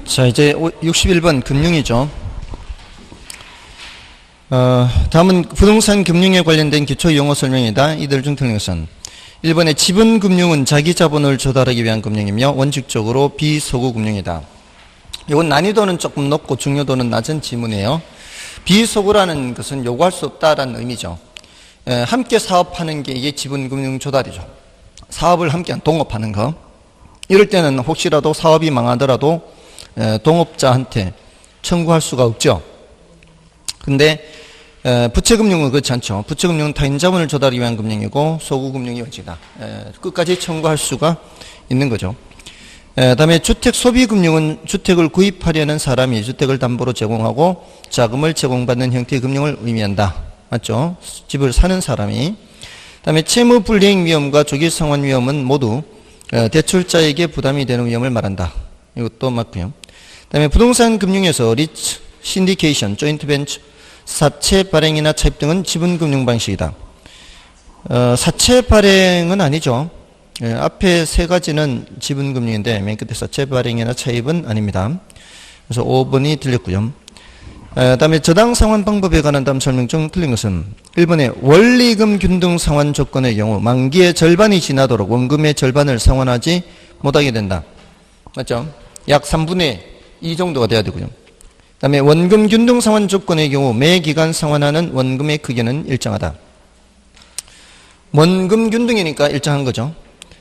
자, 이제 61번 금융이죠. 다음은 부동산 금융에 관련된 기초 용어 설명이다. 이들 중 틀린 것은 1번의 지분금융은 자기 자본을 조달하기 위한 금융이며 원칙적으로 비소구 금융이다. 이건 난이도는 조금 높고 중요도는 낮은 지문이에요. 비소구라는 것은 요구할 수 없다라는 의미죠. 함께 사업하는 게 이게 지분금융 조달이죠. 사업을 함께 동업하는 거. 이럴 때는 혹시라도 사업이 망하더라도 동업자한테 청구할 수가 없죠. 근데 부채금융은 그렇지 않죠. 부채금융은 타인 자본을 조달하기 위한 금융이고 소구금융이 원칙이다. 끝까지 청구할 수가 있는 거죠. 다음에 주택소비금융은 주택을 구입하려는 사람이 주택을 담보로 제공하고 자금을 제공받는 형태의 금융을 의미한다. 맞죠? 집을 사는 사람이. 다음에 채무불이행 위험과 조기상환 위험은 모두 대출자에게 부담이 되는 위험을 말한다. 이것도 맞고요. 다음에 부동산 금융에서 리츠, 신디케이션, 조인트 벤처, 사채 발행이나 차입 등은 지분금융 방식이다. 사채 발행은 아니죠. 앞에 세 가지는 지분금융인데 맨 끝에 사채 발행이나 차입은 아닙니다. 그래서 5번이 틀렸고요. 다음에 저당 상환 방법에 관한 다음 설명 중 틀린 것은 1번에 원리금 균등 상환 조건의 경우 만기의 절반이 지나도록 원금의 절반을 상환하지 못하게 된다. 맞죠? 약 3분의 2 정도가 돼야 되고요. 그 다음에 원금 균등 상환 조건의 경우 매 기간 상환하는 원금의 크기는 일정하다. 원금 균등이니까 일정한 거죠.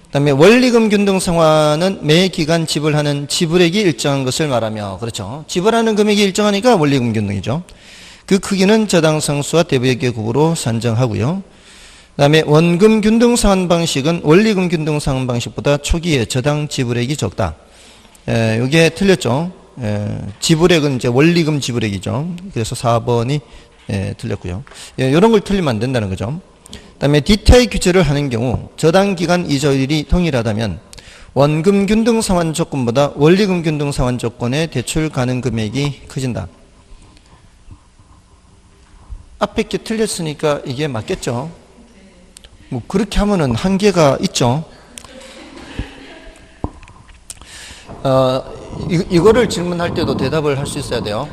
그 다음에 원리금 균등 상환은 매 기간 지불하는 지불액이 일정한 것을 말하며, 그렇죠. 지불하는 금액이 일정하니까 원리금 균등이죠. 그 크기는 저당 상수와 대부액의 곱으로 산정하고요. 그 다음에 원금 균등 상환 방식은 원리금 균등 상환 방식보다 초기에 저당 지불액이 적다. 이게 틀렸죠. 지불액은 이제 원리금 지불액이죠. 그래서 4번이 틀렸고요. 이런 걸 틀리면 안 된다는 거죠. 그 다음에 DTI 규제를 하는 경우 저당 기간 이자율이 동일하다면 원금 균등 상환 조건보다 원리금 균등 상환 조건의 대출 가능 금액이 커진다. 앞에 게 틀렸으니까 이게 맞겠죠. 뭐 그렇게 하면은 한계가 있죠. 이거를 질문할 때도 대답을 할 수 있어야 돼요.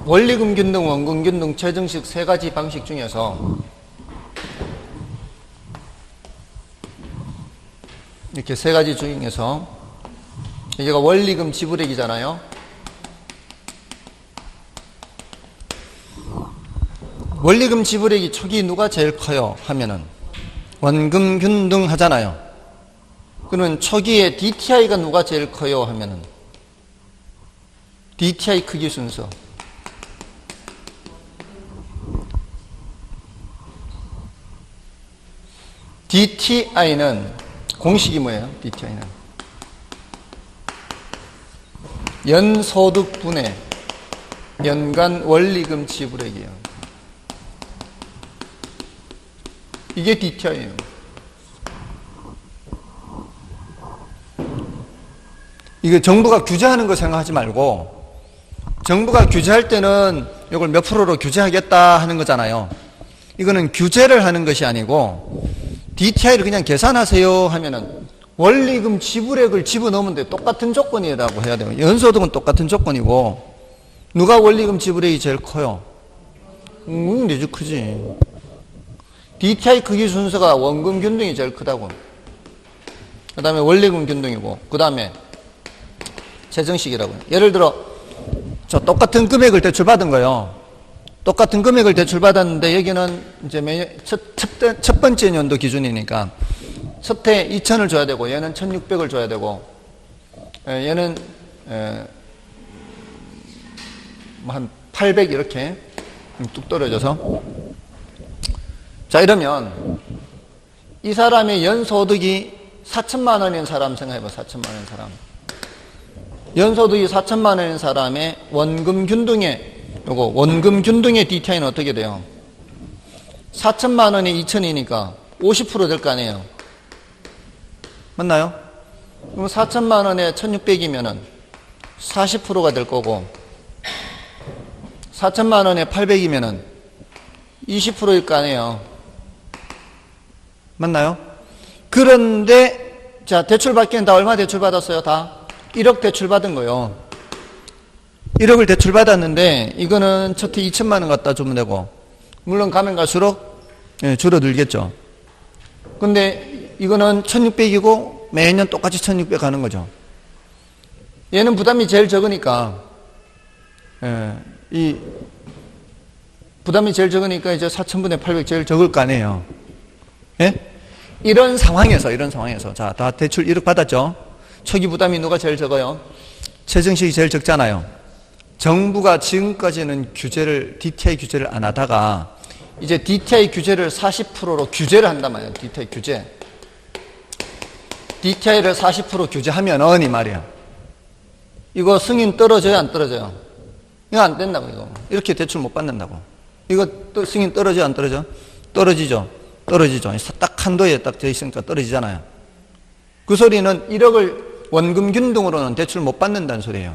원리금 균등, 원금 균등, 최정식 세 가지 방식 중에서 이렇게 세 가지 중에서 여기가 원리금 지불액이잖아요. 원리금 지불액이 초기 누가 제일 커요? 하면은 원금 균등 하잖아요. 그러면 초기에 DTI가 누가 제일 커요? 하면은 DTI 크기 순서. DTI는 공식이 뭐예요? DTI는 연소득분의 연간 원리금 지불액이에요. 이게 DTI예요. 이거 정부가 규제하는 거 생각하지 말고, 정부가 규제할 때는 이걸 몇 프로로 규제하겠다 하는 거잖아요. 이거는 규제를 하는 것이 아니고 DTI를 그냥 계산하세요 하면은 원리금 지불액을 집어넣으면 돼. 똑같은 조건이라고 해야 돼요. 연소득은 똑같은 조건이고 누가 원리금 지불액이 제일 커요? 내주 크지. DTI 크기 순서가 원금 균등이 제일 크다고. 그 다음에 원리금 균등이고 그 다음에 재정식이라고요. 예를 들어 저 똑같은 금액을 대출받은 거예요. 똑같은 금액을 대출받았는데 여기는 이제 첫 번째 연도 기준이니까 첫 해 2,000을 줘야 되고 얘는 1,600을 줘야 되고 얘는 한 800 이렇게 뚝 떨어져서. 자, 이러면 이 사람의 연소득이 4천만 원인 사람 생각해봐. 4천만 원인 사람. 연소득이 4천만 원인 사람의 원금 균등의 요거 원금 균등의 DTI는 어떻게 돼요? 4천만 원에 2천이니까 50% 될 거 아니에요. 맞나요? 그럼 4천만 원에 1,600이면은 40%가 될 거고 4천만 원에 800이면은 20%일 거 아니에요. 맞나요? 그런데 자, 대출 받기엔 다 얼마 대출 받았어요? 다 1억 대출 받은 거예요. 1억을 대출 받았는데 이거는 첫해 2천만 원 갖다 주면 되고, 물론 가면 갈수록 줄어들겠죠. 근데 이거는 1600이고 매년 똑같이 1600 가는 거죠. 얘는 부담이 제일 적으니까, 이 부담이 제일 적으니까 이제 4,000분의 800 제일 적을 거 아니에요. 예? 이런 상황에서 자, 다 대출 1억 받았죠. 초기 부담이 누가 제일 적어요? 최정식이 제일 적잖아요. 정부가 지금까지는 DTI 규제를 안 하다가 이제 DTI 규제를 40%로 규제를 한단 말이에요. DTI 규제. DTI를 40% 규제하면은 이 말이야. 이거 승인 떨어져요, 안 떨어져요? 이거 안 된다고, 이거. 이렇게 대출 못 받는다고. 이거 또 승인 떨어져요, 안 떨어져? 떨어지죠. 딱 한도에 딱 돼 있으니까 떨어지잖아요. 그 소리는 1억을 원금 균등으로는 대출 못 받는다는 소리예요.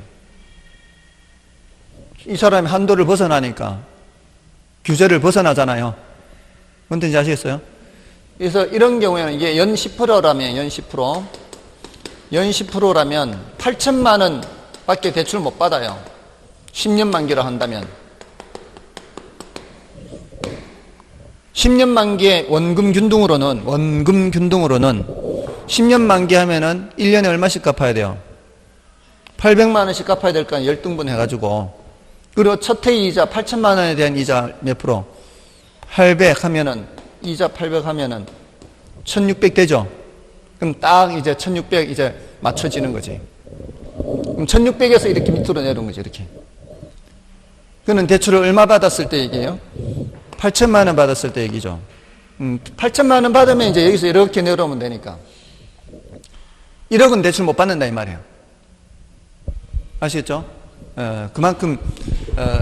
이 사람이 한도를 벗어나니까 규제를 벗어나잖아요. 뭔지 아시겠어요? 그래서 이런 경우에는 이게 연 10%라면 연 10%라면 8천만 원 밖에 대출 못 받아요. 10년 만기로 한다면 10년 만기에 원금 균등으로는 10년 만기하면은 1년에 얼마씩 갚아야 돼요? 800만 원씩 갚아야 될 거 아니에요. 10등분 해가지고. 그리고 첫해 이자 8천만 원에 대한 이자 몇 프로? 800 하면은 이자 800 하면은 1600 되죠. 그럼 딱 이제 1600 이제 맞춰지는 거지. 그럼 1600에서 이렇게 밑으로 내려온 거지, 이렇게. 그는 대출을 얼마 받았을 때 얘기해요? 8천만 원 받았을 때 얘기죠. 8천만 원 받으면 이제 여기서 이렇게 내려오면 되니까. 1억은 대출 못 받는다 이 말이에요. 아시겠죠? 그만큼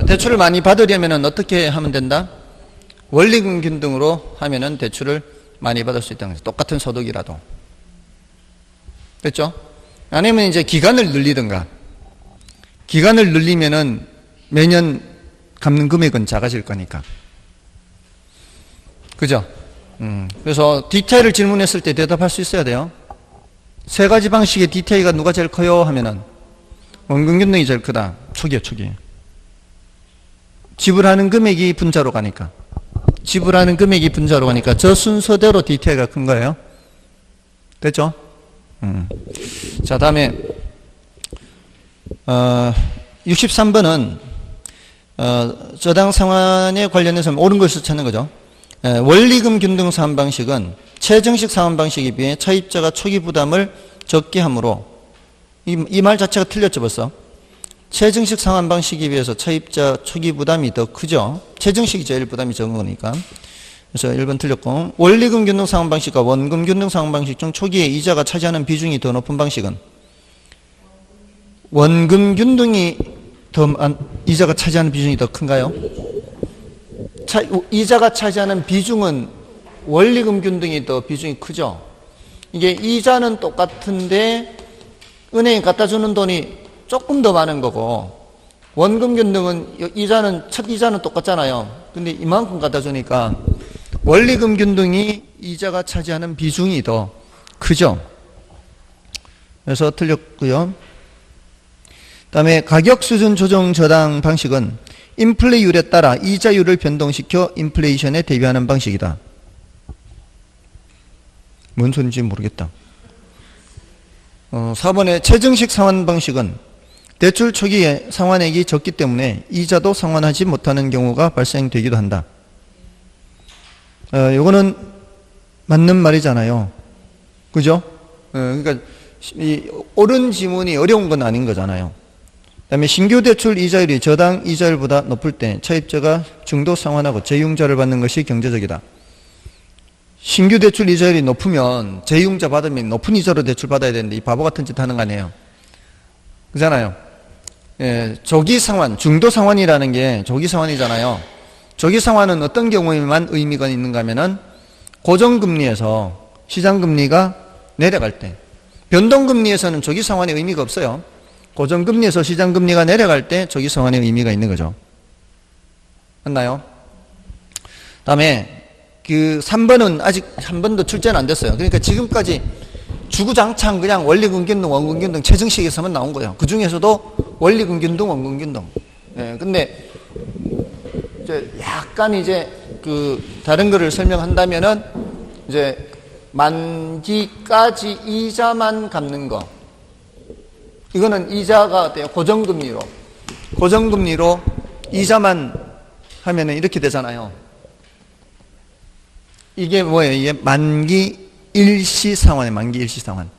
대출을 많이 받으려면 어떻게 하면 된다? 원리금 균등으로 하면은 대출을 많이 받을 수 있다는 거죠. 똑같은 소득이라도. 됐죠? 아니면 이제 기간을 늘리든가. 기간을 늘리면은 매년 갚는 금액은 작아질 거니까. 그죠? 그래서 DTI를 질문했을 때 대답할 수 있어야 돼요. 세 가지 방식의 DTI가 누가 제일 커요? 하면은 원금 균등이 제일 크다. 초기에. 지불하는 금액이 분자로 가니까. 저 순서대로 DTI가 큰 거예요. 됐죠? 자, 다음에 63번은 저당 상환에 관련해서 옳은 것을 찾는 거죠. 원리금 균등 상환 방식은 최정식 상환 방식에 비해 차입자가 초기 부담을 적게 하므로, 이 말 자체가 틀렸죠 벌써. 최정식 상환 방식에 비해서 차입자 초기 부담이 더 크죠. 최정식이 제일 부담이 적은 거니까. 그래서 1번 틀렸고, 원리금 균등 상환 방식과 원금 균등 상환 방식 중 초기에 이자가 차지하는 비중이 더 높은 방식은 원금 균등이 이자가 차지하는 비중이 더 큰가요? 이자가 차지하는 비중은 원리금 균등이 더 비중이 크죠. 이게 이자는 똑같은데 은행에 갖다 주는 돈이 조금 더 많은 거고, 원금 균등은 첫 이자는 똑같잖아요. 근데 이만큼 갖다 주니까 원리금 균등이 이자가 차지하는 비중이 더 크죠. 그래서 틀렸고요. 다음에 가격 수준 조정 저당 방식은 인플레이율에 따라 이자율을 변동시켜 인플레이션에 대비하는 방식이다. 뭔 소리인지 모르겠다. 4번의 최정식 상환 방식은 대출 초기에 상환액이 적기 때문에 이자도 상환하지 못하는 경우가 발생되기도 한다. 요거는 맞는 말이잖아요. 그죠? 그러니까 옳은 지문이 어려운 건 아닌 거잖아요. 그 다음에 신규 대출 이자율이 저당 이자율보다 높을 때 차입자가 중도 상환하고 재융자를 받는 것이 경제적이다. 신규 대출 이자율이 높으면 재융자 받으면 높은 이자로 대출 받아야 되는데 이 바보 같은 짓 하는 거 아니에요. 그잖아요. 조기 상환, 중도 상환이라는 게 조기 상환이잖아요. 조기 상환은 어떤 경우에만 의미가 있는가 하면은 고정금리에서 시장금리가 내려갈 때, 변동금리에서는 조기 상환의 의미가 없어요. 고정금리에서 시장금리가 내려갈 때 조기 상환의 의미가 있는 거죠. 맞나요? 다음에 3번은 아직 한 번도 출제는 안 됐어요. 그러니까 지금까지 주구장창 그냥 원리금균등, 원금균등, 최정식에서만 나온 거예요. 그 중에서도 원리금균등, 원금균등. 예, 근데 이제 약간 이제 다른 거를 설명한다면은 이제 만기까지 이자만 갚는 거. 이거는 이자가 어때요? 고정금리로 이자만 하면은 이렇게 되잖아요. 이게 뭐예요? 이게 만기 일시상환이에요. 만기 일시상환.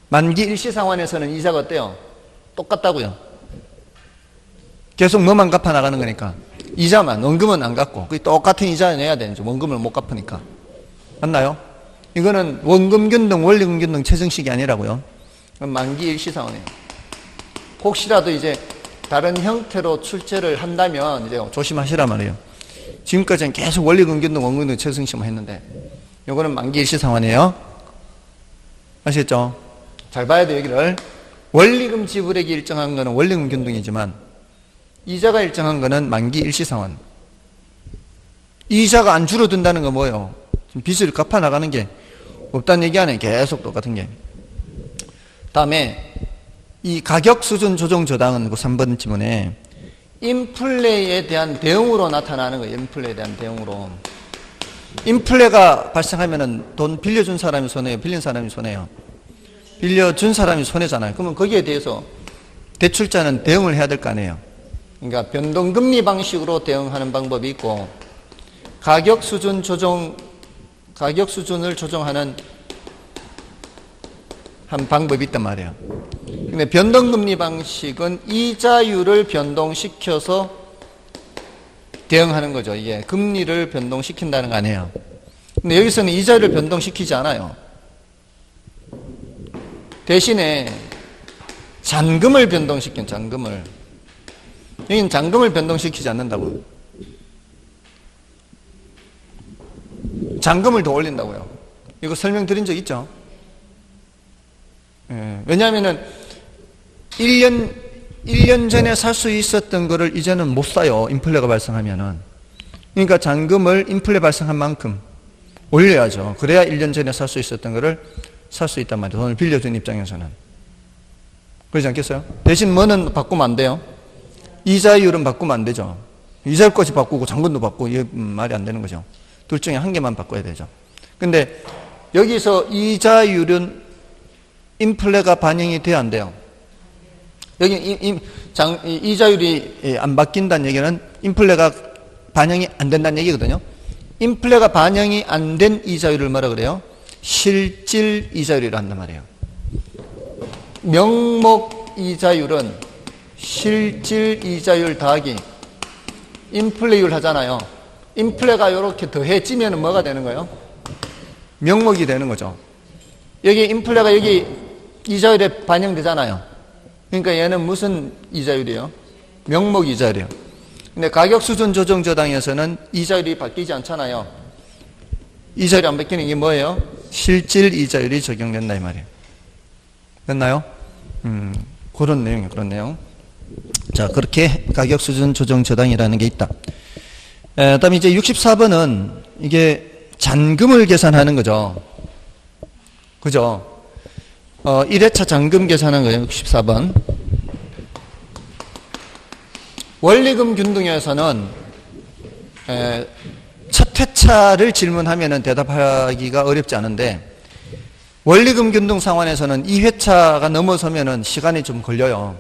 만기 일시상환에서는 이자가 어때요? 똑같다고요. 계속 뭐만 갚아 나가는 거니까. 이자만, 원금은 안 갚고. 그 똑같은 이자 내야 되는지, 원금을 못 갚으니까. 맞나요? 이거는 원금균등, 원리금균등 최정식이 아니라고요. 만기 일시상환이에요. 혹시라도 이제 다른 형태로 출제를 한다면 이제 조심하시란 말이에요. 지금까지는 계속 원리금균등, 원금균등 최정식만 했는데, 요거는 만기 일시상환이에요. 아시겠죠? 잘 봐야 돼요, 여기를. 원리금 지불액이 일정한 거는 원리금균등이지만, 이자가 일정한 거는 만기 일시상환. 이자가 안 줄어든다는 건 뭐예요? 빚을 갚아 나가는 게 없다는 얘기 아니에요. 계속 똑같은 게. 다음에 이 가격 수준 조정 저당은 그 3번 지문에 인플레에 대한 대응으로 나타나는 거예요. 인플레에 대한 대응으로. 인플레가 발생하면은 돈 빌려준 사람이 손해요? 빌린 사람이 손해요? 빌려준 사람이 손해잖아요. 그러면 거기에 대해서 대출자는 대응을 해야 될 거 아니에요. 그러니까 변동금리 방식으로 대응하는 방법이 있고, 가격 수준을 조정하는 한 방법이 있단 말이에요. 근데 변동금리 방식은 이자율을 변동시켜서 대응하는 거죠. 이게 금리를 변동시킨다는 거 아니에요. 근데 여기서는 이자율을 변동시키지 않아요. 대신에 잔금을 변동시킨 잔금을. 여기는 잔금을 변동시키지 않는다고요. 잔금을 더 올린다고요. 이거 설명드린 적 있죠? 예, 왜냐하면은 1년 전에 살 수 있었던 거를 이제는 못 사요. 인플레가 발생하면은. 그러니까 잔금을 인플레 발생한 만큼 올려야죠. 그래야 1년 전에 살 수 있었던 거를 살 수 있단 말이에요. 돈을 빌려준 입장에서는. 그러지 않겠어요? 대신 뭐는 바꾸면 안 돼요? 이자율은 바꾸면 안 되죠. 이자율까지 바꾸고 잔금도 바꾸고 이게 말이 안 되는 거죠. 둘 중에 한 개만 바꿔야 되죠. 근데 여기서 이자율은 인플레가 반영이 돼야 안 돼요. 여기 이자율이 안 바뀐다는 얘기는 인플레가 반영이 안 된다는 얘기거든요. 인플레가 반영이 안 된 이자율을 뭐라 그래요? 실질 이자율이라 한단 말이에요. 명목 이자율은 실질 이자율 더하기 인플레율 하잖아요. 인플레가 이렇게 더해지면 뭐가 되는 거예요? 명목이 되는 거죠. 여기 인플레가 여기 이자율에 반영되잖아요. 그러니까 얘는 무슨 이자율이에요? 명목 이자율이에요. 근데 가격 수준 조정 저당에서는 이자율이 바뀌지 않잖아요. 이자율이 안 바뀌는 게 뭐예요? 실질 이자율이 적용된다 이 말이에요. 됐나요? 그런 내용이에요. 그런 내용. 자, 그렇게 가격 수준 조정 저당이라는 게 있다. 그다음에 이제 64번은 이게 잔금을 계산하는 거죠. 그죠? 1회차 잔금 계산한 거예요. 64번. 원리금 균등에서는 첫 회차를 질문하면은 대답하기가 어렵지 않은데, 원리금 균등 상환에서는 2회차가 넘어서면은 시간이 좀 걸려요.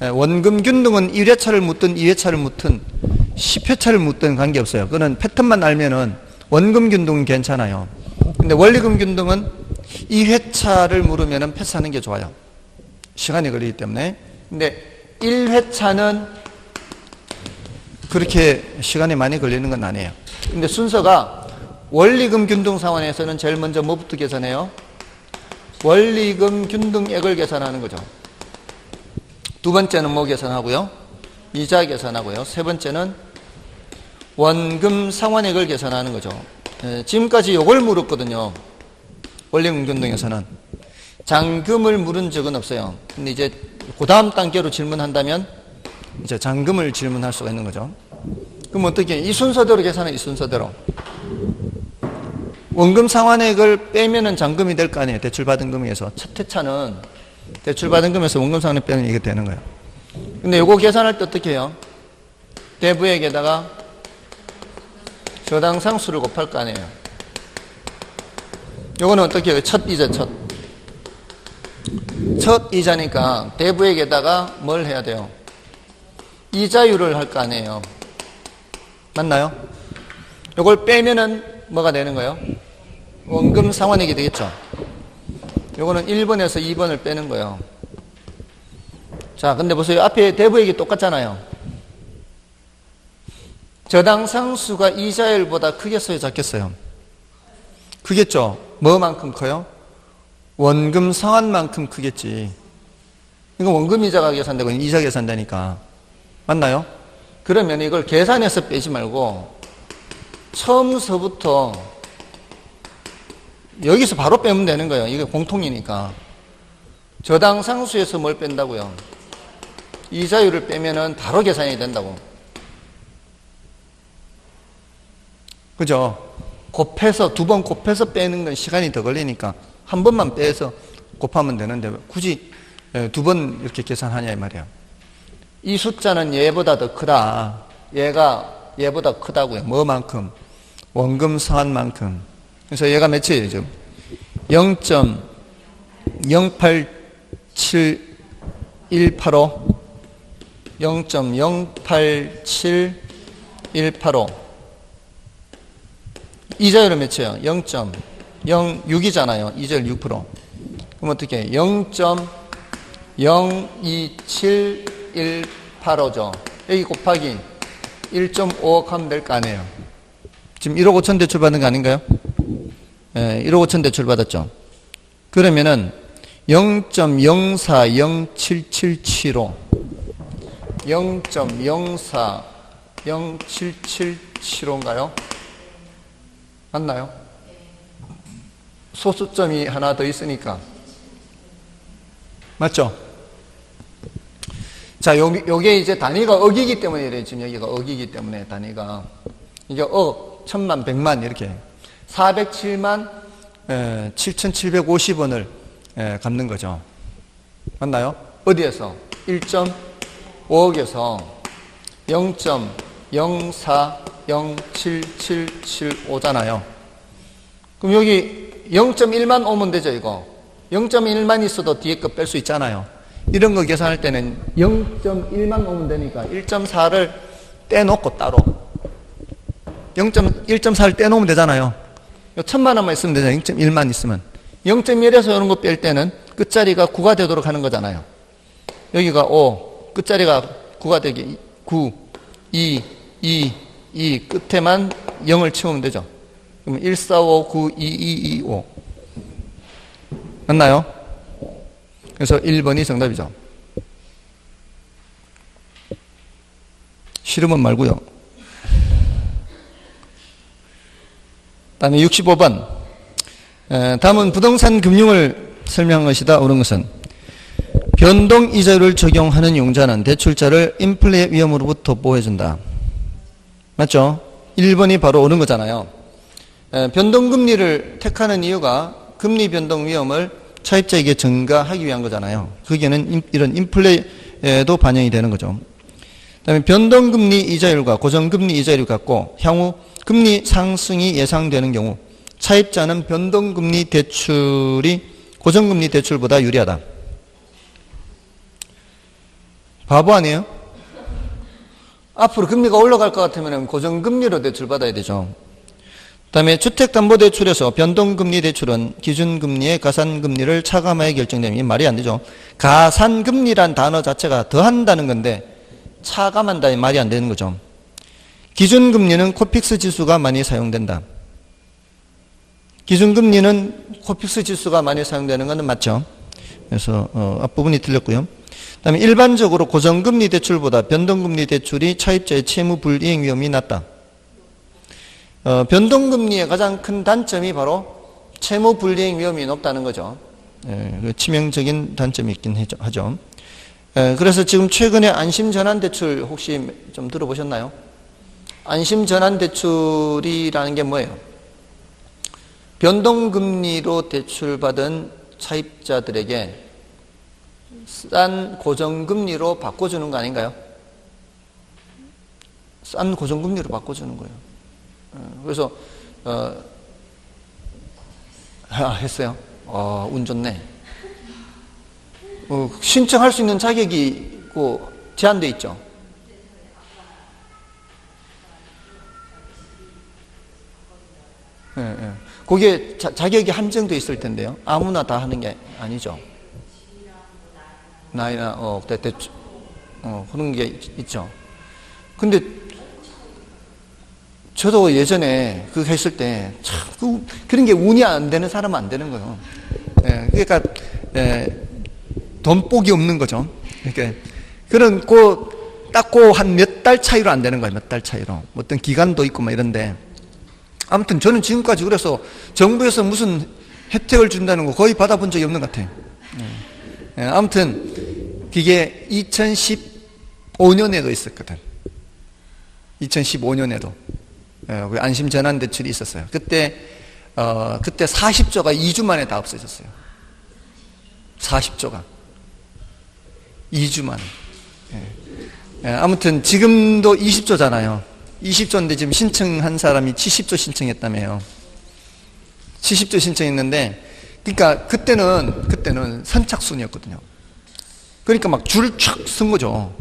원금 균등은 1회차를 묻든 2회차를 묻든 10회차를 묻든 관계없어요. 그거는 패턴만 알면은 원금 균등은 괜찮아요. 근데 원리금 균등은 2회차를 물으면은 패스하는 게 좋아요. 시간이 걸리기 때문에. 근데 1회차는 그렇게 시간이 많이 걸리는 건 아니에요. 근데 순서가 원리금 균등 상환에서는 제일 먼저 뭐부터 계산해요? 원리금 균등액을 계산하는 거죠. 두 번째는 뭐 계산하고요? 이자 계산하고요. 세 번째는 원금 상환액을 계산하는 거죠. 지금까지 이걸 물었거든요. 원리금 균등에서는. 잔금을 물은 적은 없어요. 근데 이제 그 다음 단계로 질문한다면 이제 잔금을 질문할 수가 있는 거죠. 그럼 어떻게? 이 순서대로 계산해, 이 순서대로. 원금 상환액을 빼면은 잔금이 될 거 아니에요. 대출받은 금액에서. 첫 회차는 대출받은 금액에서 원금 상환액 빼면 이게 되는 거예요. 근데 요거 계산할 때 어떻게 해요? 대부액에다가 저당 상수를 곱할 거 아니에요. 요거는 어떻게 해요? 첫 이자, 첫 이자니까 대부액에다가 뭘 해야 돼요? 이자율을 할 거 아니에요. 맞나요? 요걸 빼면은 뭐가 되는 거예요? 원금 상환액이 되겠죠. 요거는 1번에서 2번을 빼는 거예요. 자, 근데 보세요. 앞에 대부액이 똑같잖아요. 저당 상수가 이자율보다 크겠어요, 작겠어요? 크겠죠. 뭐만큼 커요? 원금 상환만큼 크겠지. 이거 원금 이자가 계산되고 이자 계산되니까. 맞나요? 그러면 이걸 계산해서 빼지 말고 처음서부터 여기서 바로 빼면 되는 거예요. 이게 공통이니까. 저당 상수에서 뭘 뺀다고요? 이자율을 빼면은 바로 계산이 된다고. 그죠? 곱해서, 두 번 곱해서 빼는 건 시간이 더 걸리니까 한 번만 빼서 곱하면 되는데 굳이 두 번 이렇게 계산하냐 이 말이에요. 이 숫자는 얘보다 더 크다. 얘가 얘보다 크다고요. 뭐만큼? 원금 상환만큼. 그래서 얘가 몇이에요, 지금? 0.087185. 0.087185. 이자율은 몇이에요? 0.06이잖아요. 이자율 6%. 그럼 어떻게 해? 0.027185죠. 여기 곱하기 1.5억 하면 될 거 아니에요. 지금 1억 5천 대출 받은 거 아닌가요? 예, 1억 5천 대출 받았죠. 그러면은 0.04077775 0.04077775인가요? 맞나요? 소수점이 하나 더 있으니까. 맞죠? 자, 요게 이제 단위가 억이기 때문에 이래요. 지금 여기가 억이기 때문에 단위가. 이게 억, 천만, 백만 이렇게. 407만 7,750원을 갚는 거죠. 맞나요? 어디에서? 1.5억에서 0.04077775잖아요. 그럼 여기 0.1만 오면 되죠, 이거. 0.1만 있어도 뒤에 거 뺄 수 있잖아요. 이런 거 계산할 때는 0.1만 오면 되니까 1.4를 떼놓고 따로 1.4를 떼놓으면 되잖아요. 1,000만 원만 있으면 되잖아요. 0.1만 있으면. 0.1에서 이런 거 뺄 때는 끝자리가 9가 되도록 하는 거잖아요. 여기가 5, 끝자리가 9가 되게 9, 2, 끝에만 0을 채우면 되죠. 그럼 1, 4, 5, 9, 2, 2, 2, 5. 맞나요? 그래서 1번이 정답이죠. 싫으면 말고요. 다음에 65번. 다음은 부동산 금융을 설명한 것이다. 옳은 것은 변동이자율을 적용하는 용자는 대출자를 인플레 위험으로부터 보호해준다. 맞죠? 1번이 바로 옳은 거잖아요. 변동금리를 택하는 이유가 금리 변동 위험을 차입자에게 전가하기 위한 거잖아요. 거기에는 이런 인플레도 반영이 되는 거죠. 그다음에 변동금리 이자율과 고정금리 이자율이 같고 향후 금리 상승이 예상되는 경우 차입자는 변동금리 대출이 고정금리 대출보다 유리하다. 바보 아니에요? 앞으로 금리가 올라갈 것 같으면 고정금리로 대출받아야 되죠. 그 다음에 주택담보대출에서 변동금리 대출은 기준금리의 가산금리를 차감하여 결정되면 말이 안 되죠. 가산금리란 단어 자체가 더한다는 건데 차감한다는 말이 안 되는 거죠. 기준금리는 코픽스 지수가 많이 사용된다. 기준금리는 코픽스 지수가 많이 사용되는 것은 맞죠. 그래서 앞부분이 틀렸고요. 그 다음에 일반적으로 고정금리 대출보다 변동금리 대출이 차입자의 채무 불이행 위험이 낮다. 변동금리의 가장 큰 단점이 바로 채무 불이행 위험이 높다는 거죠. 치명적인 단점이 있긴 하죠. 그래서 지금 최근에 안심전환대출 혹시 좀 들어보셨나요? 안심전환대출이라는 게 뭐예요? 변동금리로 대출받은 차입자들에게 싼 고정금리로 바꿔주는 거 아닌가요? 싼 고정금리로 바꿔주는 거예요. 그래서 했어요. 운 좋네. 신청할 수 있는 자격이 제한돼 있죠. 그게 자격이 한정돼 있을 텐데요. 아무나 다 하는 게 아니죠. 나이나 그런 게 있죠. 근데 저도 예전에 그거 했을 때 참 그런 게 운이 안 되는 사람은 안 되는 거예요. 그러니까 돈복이 없는 거죠. 그러니까 그런 딱 한 몇 달 차이로 안 되는 거예요. 몇 달 차이로. 어떤 기간도 있고 막 이런데 아무튼 저는 지금까지 그래서 정부에서 무슨 혜택을 준다는 거 거의 받아본 적이 없는 것 같아요. 아무튼 그게 2015년에도 있었거든. 2015년에도 안심전환대출이 있었어요. 그때 40조가 2주 만에 다 없어졌어요. 40조가 2주 만에. 아무튼 지금도 20조잖아요. 20조인데 지금 신청한 사람이 70조 신청했다며요. 70조 신청했는데, 그러니까 그때는 선착순이었거든요. 그러니까 막 줄을 촥 쓴 거죠.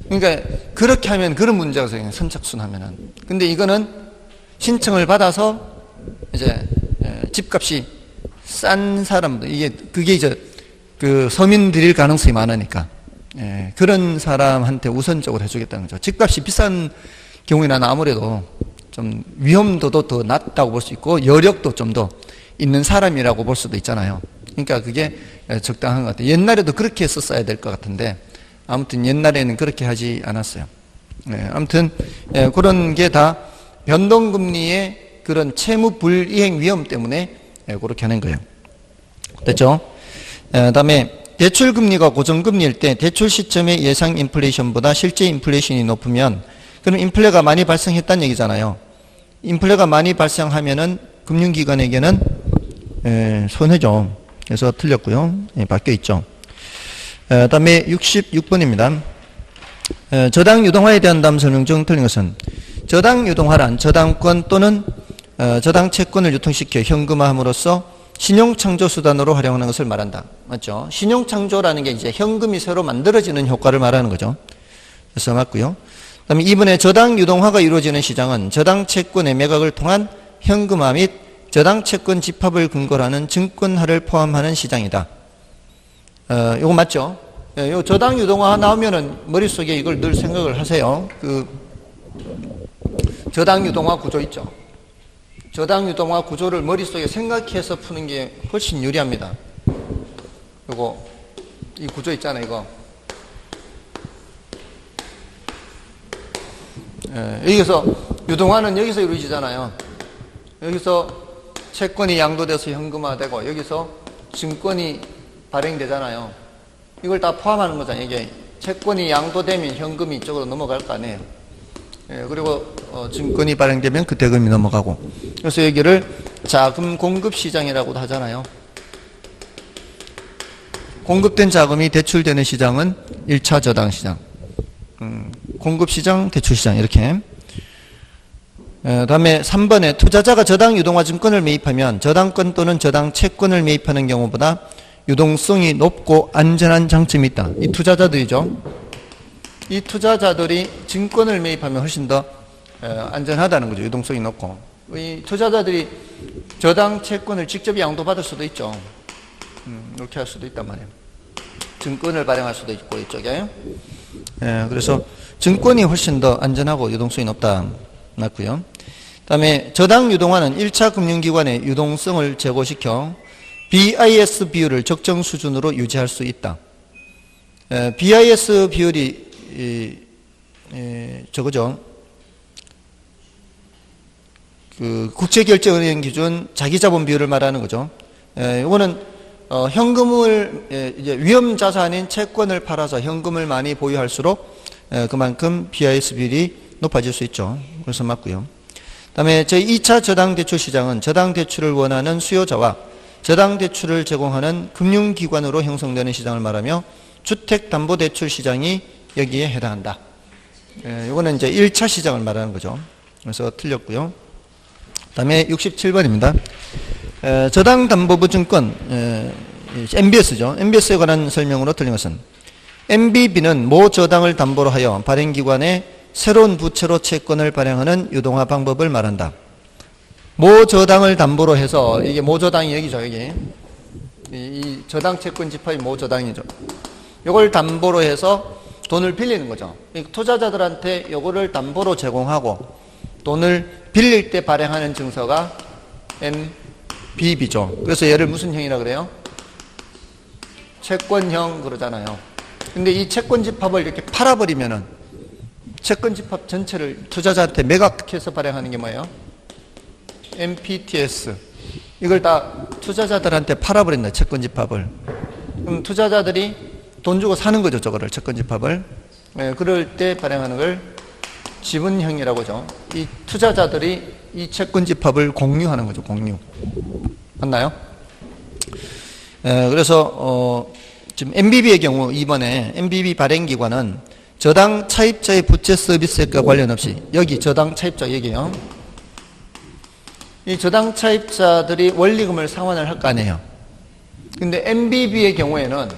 그러니까 그렇게 하면 그런 문제가 생겨요. 선착순 하면은. 근데 이거는 신청을 받아서 이제 집값이 싼 사람들, 그게 이제 그 서민들일 가능성이 많으니까 그런 사람한테 우선적으로 해주겠다는 거죠. 집값이 비싼 경우에는 아무래도 좀 위험도도 더 낮다고 볼 수 있고 여력도 좀 더 있는 사람이라고 볼 수도 있잖아요. 그러니까 그게 적당한 것 같아요. 옛날에도 그렇게 했었어야 될 것 같은데 아무튼 옛날에는 그렇게 하지 않았어요. 아무튼 그런 게 다 변동금리의 그런 채무 불이행 위험 때문에 그렇게 하는 거예요. 됐죠? 그다음에 대출금리가 고정금리일 때 대출 시점의 예상 인플레이션보다 실제 인플레이션이 높으면 그럼 인플레가 많이 발생했다는 얘기잖아요. 인플레가 많이 발생하면은 금융기관에게는 손해죠. 그래서 틀렸고요. 바뀌어 있죠. 다음에 66번입니다. 저당 유동화에 대한 다음 설명 중 틀린 것은 저당 유동화란 저당권 또는 저당 채권을 유통시켜 현금화함으로써 신용창조 수단으로 활용하는 것을 말한다. 맞죠? 신용창조라는 게 이제 현금이 새로 만들어지는 효과를 말하는 거죠. 그래서 맞고요. 그 다음에 이번에 저당 유동화가 이루어지는 시장은 저당 채권의 매각을 통한 현금화 및 저당 채권 집합을 근거로 하는 증권화를 포함하는 시장이다. 요거 맞죠? 요 저당 유동화 나오면은 머릿속에 이걸 늘 생각을 하세요. 저당 유동화 구조 있죠? 저당 유동화 구조를 머릿속에 생각해서 푸는 게 훨씬 유리합니다. 요거, 이 구조 있잖아요, 이거. 여기서, 유동화는 여기서 이루어지잖아요. 여기서 채권이 양도돼서 현금화되고, 여기서 증권이 발행되잖아요. 이걸 다 포함하는 거잖아요. 이게 채권이 양도되면 현금이 이쪽으로 넘어갈 거 아니에요. 그리고 증권이 발행되면 그 대금이 넘어가고. 그래서 여기를 자금 공급 시장이라고도 하잖아요. 공급된 자금이 대출되는 시장은 1차 저당 시장, 공급 시장, 대출 시장 이렇게. 다음에 3번에 투자자가 저당 유동화 증권을 매입하면 저당권 또는 저당 채권을 매입하는 경우보다 유동성이 높고 안전한 장점이 있다. 이 투자자들이죠. 이 투자자들이 증권을 매입하면 훨씬 더 안전하다는 거죠. 유동성이 높고. 이 투자자들이 저당 채권을 직접 양도받을 수도 있죠. 이렇게 할 수도 있단 말이에요. 증권을 발행할 수도 있고 이쪽에. 그래서 증권이 훨씬 더 안전하고 유동성이 높다. 맞고요. 그다음에 저당 유동화는 1차 금융기관의 유동성을 제고시켜 BIS 비율을 적정 수준으로 유지할 수 있다. BIS 비율이 저거죠. 그 국제결제은행 기준 자기자본 비율을 말하는 거죠. 이거는 현금을 이제 위험 자산인 채권을 팔아서 현금을 많이 보유할수록 그만큼 BIS 비율이 높아질 수 있죠. 그래서 맞고요. 다음에 제2차 저당대출 시장은 저당대출을 원하는 수요자와 저당대출을 제공하는 금융기관으로 형성되는 시장을 말하며 주택담보대출 시장이 여기에 해당한다. 이거는 이제 1차 시장을 말하는 거죠. 그래서 틀렸고요. 다음에 67번입니다. 저당담보부증권, MBS죠. MBS에 관한 설명으로 틀린 것은 MBB는 모 저당을 담보로 하여 발행기관에 새로운 부채로 채권을 발행하는 유동화 방법을 말한다. 모 저당을 담보로 해서, 이게 모 저당이 여기죠, 여기. 이 저당 채권 집합이 모 저당이죠. 이걸 담보로 해서 돈을 빌리는 거죠. 투자자들한테 이거를 담보로 제공하고 돈을 빌릴 때 발행하는 증서가 MBB죠. 그래서 얘를 무슨 형이라 그래요? 채권형 그러잖아요. 근데 이 채권 집합을 이렇게 팔아버리면은 채권 집합 전체를 투자자한테 매각해서 발행하는 게 뭐예요? MPTS. 이걸 다 투자자들한테 팔아버린다, 채권 집합을. 그럼 투자자들이 돈 주고 사는 거죠, 저거를, 채권 집합을. 그럴 때 발행하는 걸 지분형이라고 하죠. 이 투자자들이 이 채권 집합을 공유하는 거죠, 공유. 맞나요? 그래서 지금 MBB의 경우 이번에 MBB 발행기관은 저당 차입자의 부채 서비스액과 관련 없이, 여기 저당 차입자 얘기예요. 이 저당 차입자들이 원리금을 상환을 할 거 아니에요. 근데 MBB의 경우에는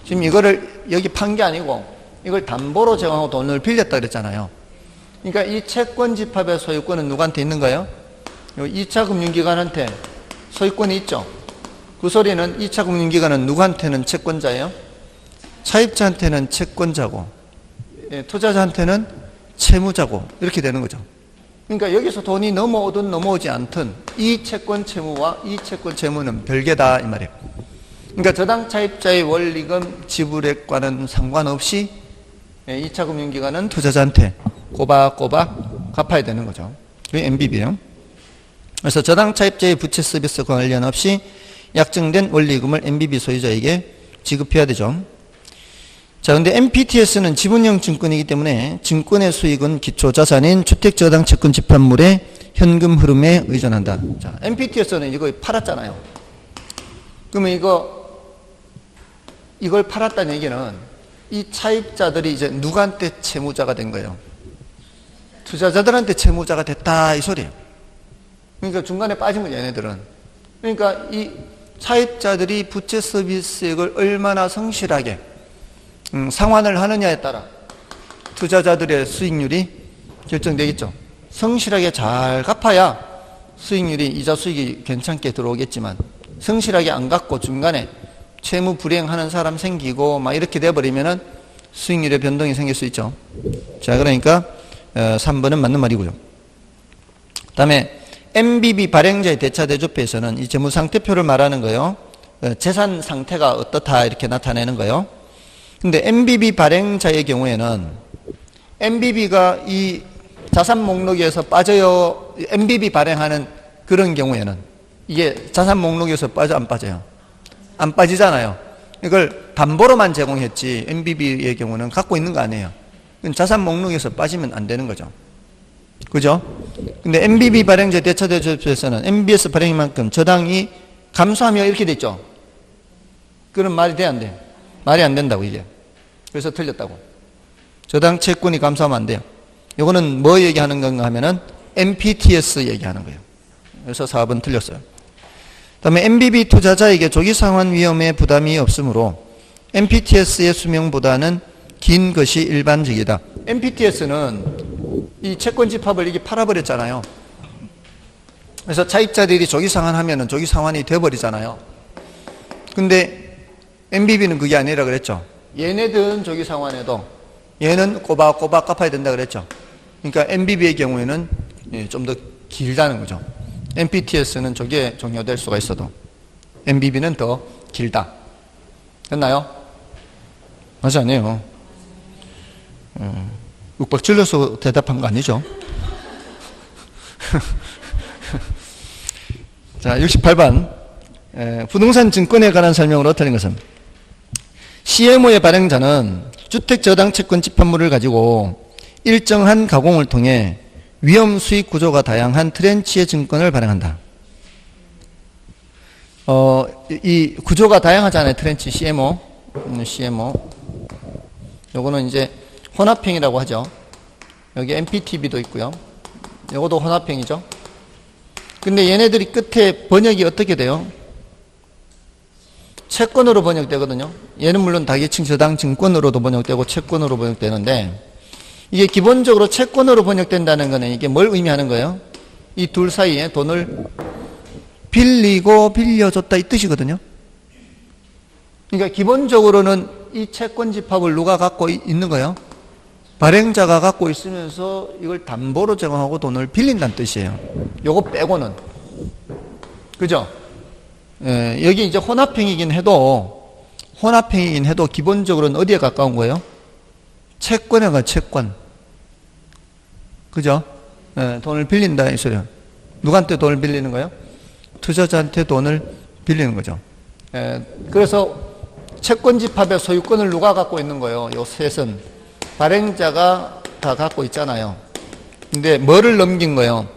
지금 이거를 여기 판 게 아니고 이걸 담보로 제공하고 돈을 빌렸다 그랬잖아요. 그러니까 이 채권 집합의 소유권은 누구한테 있는 거예요? 2차 금융기관한테 소유권이 있죠. 그 소리는 2차 금융기관은 누구한테는 채권자예요? 차입자한테는 채권자고, 투자자한테는 채무자고, 이렇게 되는 거죠. 그러니까 여기서 돈이 넘어오든 넘어오지 않든 이 채권 채무와 이 채권 채무는 별개다, 이 말이에요. 그러니까 저당 차입자의 원리금 지불액과는 상관없이 2차 금융기관은 투자자한테 꼬박꼬박 갚아야 되는 거죠. 그게 MBB예요. 그래서 저당 차입자의 부채 서비스와 관련 없이 약정된 원리금을 MBB 소유자에게 지급해야 되죠. 자, 근데 MPTS는 지분형 증권이기 때문에 증권의 수익은 기초자산인 주택저당채권 집합물의 현금 흐름에 의존한다. 자, MPTS는 이거 팔았잖아요. 그러면 이걸 팔았다는 얘기는 이 차입자들이 이제 누구한테 채무자가 된 거예요? 투자자들한테 채무자가 됐다, 이 소리예요. 그러니까 중간에 빠진 거죠, 얘네들은. 그러니까 이 차입자들이 부채 서비스액을 얼마나 성실하게 상환을 하느냐에 따라 투자자들의 수익률이 결정되겠죠. 성실하게 잘 갚아야 수익률이, 이자 수익이 괜찮게 들어오겠지만, 성실하게 안 갚고 중간에 채무 불이행하는 사람 생기고 막 이렇게 돼버리면은 수익률의 변동이 생길 수 있죠. 자, 그러니까 3번은 맞는 말이고요. 그 다음에 MBB 발행자의 대차 대조표에서는 이 재무상태표를 말하는 거예요. 재산 상태가 어떻다 이렇게 나타내는 거예요. 근데 MBB 발행자의 경우에는 MBB가 이 자산 목록에서 빠져요. MBB 발행하는 그런 경우에는 이게 자산 목록에서 빠져 안 빠져요? 안 빠지잖아요. 이걸 담보로만 제공했지 MBB의 경우는 갖고 있는 거 아니에요. 자산 목록에서 빠지면 안 되는 거죠. 그죠? 근데 MBB 발행자 대차 대조표에서는 MBS 발행인 만큼 저당이 감소하며 이렇게 돼 있죠. 그런 말이 돼, 안 돼? 말이 안 된다고, 이게. 그래서 틀렸다고. 저당 채권이 감소하면 안 돼요. 이거는 뭐 얘기하는 건가 하면은 MPTS 얘기하는 거예요. 그래서 4번 틀렸어요. 그 다음에 MBB 투자자에게 조기 상환 위험에 부담이 없으므로 MPTS의 수명보다는 긴 것이 일반적이다. MPTS는 이 채권 집합을 이게 팔아버렸잖아요. 그래서 차입자들이 조기 상환하면은 조기 상환이 돼버리잖아요. 근데 MBB는 그게 아니라 그랬죠. 얘네들은 조기 상환해도 얘는 꼬박꼬박 갚아야 된다 그랬죠. 그러니까 MBB의 경우에는 좀 더 길다는 거죠. MPTS는 저게 종료될 수가 있어도 MBB는 더 길다. 됐나요? 맞지 않아요? 윽박 질러서 대답한 거 아니죠? 자, 68번. 부동산 증권에 관한 설명으로 틀린 것은 CMO의 발행자는 주택저당채권 집합물을 가지고 일정한 가공을 통해 위험 수익 구조가 다양한 트렌치의 증권을 발행한다. 이 구조가 다양하잖아요. 트렌치 CMO. 요거는 이제 혼합형이라고 하죠. 여기 MPTB도 있고요. 요것도 혼합형이죠. 근데 얘네들이 끝에 번역이 어떻게 돼요? 채권으로 번역되거든요. 얘는 물론 다계층 저당 증권으로도 번역되고 채권으로 번역되는데, 이게 기본적으로 채권으로 번역된다는 거는 이게 뭘 의미하는 거예요? 이 둘 사이에 돈을 빌리고 빌려줬다 이 뜻이거든요. 그러니까 기본적으로는 이 채권 집합을 누가 갖고 있는 거예요? 발행자가 갖고 있으면서 이걸 담보로 제공하고 돈을 빌린다는 뜻이에요. 요거 빼고는. 그죠? 예, 여기 이제 혼합형이긴 해도 기본적으로는 어디에 가까운 거예요? 채권에 가, 채권. 그죠? 예, 돈을 빌린다 이 소리야. 누구한테 돈을 빌리는 거예요? 투자자한테 돈을 빌리는 거죠. 예, 그래서 채권 집합의 소유권을 누가 갖고 있는 거예요? 요 셋은 발행자가 다 갖고 있잖아요. 근데 뭐를 넘긴 거예요?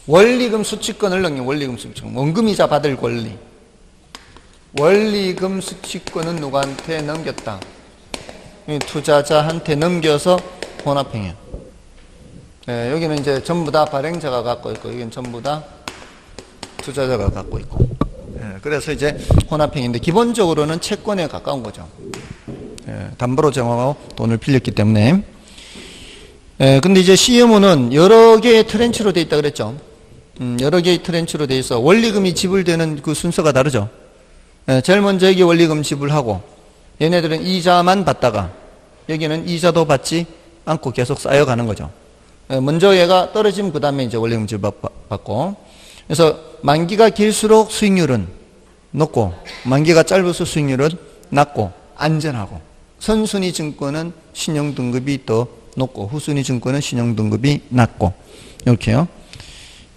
원리금 수취권을 넘긴, 원리금 수취권. 원금이자 받을 권리. 원리금 수취권은 누구한테 넘겼다? 투자자한테 넘겨서 혼합형이에요. 예, 여기는 이제 전부 다 발행자가 갖고 있고, 여기는 전부 다 투자자가 갖고 있고. 예, 그래서 이제 혼합형인데, 기본적으로는 채권에 가까운 거죠. 예, 담보로 제공하고 돈을 빌렸기 때문에. 예, 근데 이제 CMO는 여러 개의 트렌치로 되어 있다 그랬죠. 여러 개의 트렌치로 되어 있어 원리금이 지불되는 그 순서가 다르죠. 예, 제일 먼저 여기 원리금 지불하고, 얘네들은 이자만 받다가 여기는 이자도 받지 않고 계속 쌓여가는 거죠. 예, 먼저 얘가 떨어지면 그 다음에 이제 원리금 지불받고, 그래서 만기가 길수록 수익률은 높고 만기가 짧을수록 수익률은 낮고 안전하고, 선순위 증권은 신용등급이 더 높고 후순위 증권은 신용등급이 낮고, 이렇게요.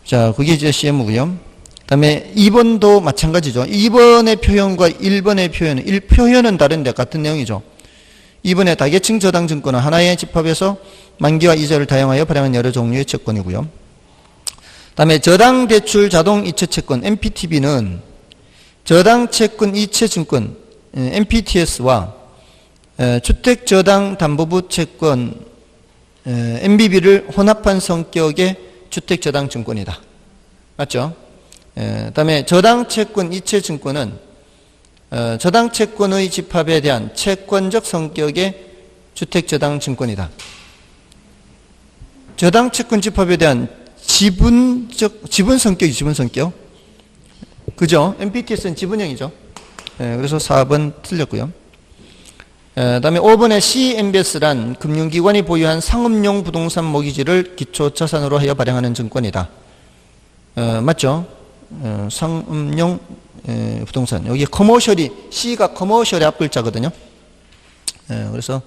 자, 그게 이제 CM고요. 그 다음에 2번도 마찬가지죠. 2번의 표현과 1번의 표현은 다른데 같은 내용이죠. 2번의 다계층 저당 증권은 하나의 집합에서 만기와 이자를 다양하여 발행한 여러 종류의 채권이고요. 그 다음에 저당 대출 자동 이체 채권 MPTB는 저당 채권 이체 증권 MPTS와 주택저당 담보부 채권 MBB를 혼합한 성격의 주택저당 증권이다. 맞죠? 그 다음에 저당채권 이체증권은 저당채권의 집합에 대한 채권적 성격의 주택저당 증권이다. 저당채권 집합에 대한 지분 성격. 그죠? MPTS는 지분형이죠. 그래서 4번 틀렸고요. 그 다음에 5번에 CMBS란 금융기관이 보유한 상업용 부동산 모기지를 기초자산으로 하여 발행하는 증권이다. 맞죠? 상업용 부동산. 여기 커머셜이, C가 커머셜의 앞글자거든요. 그래서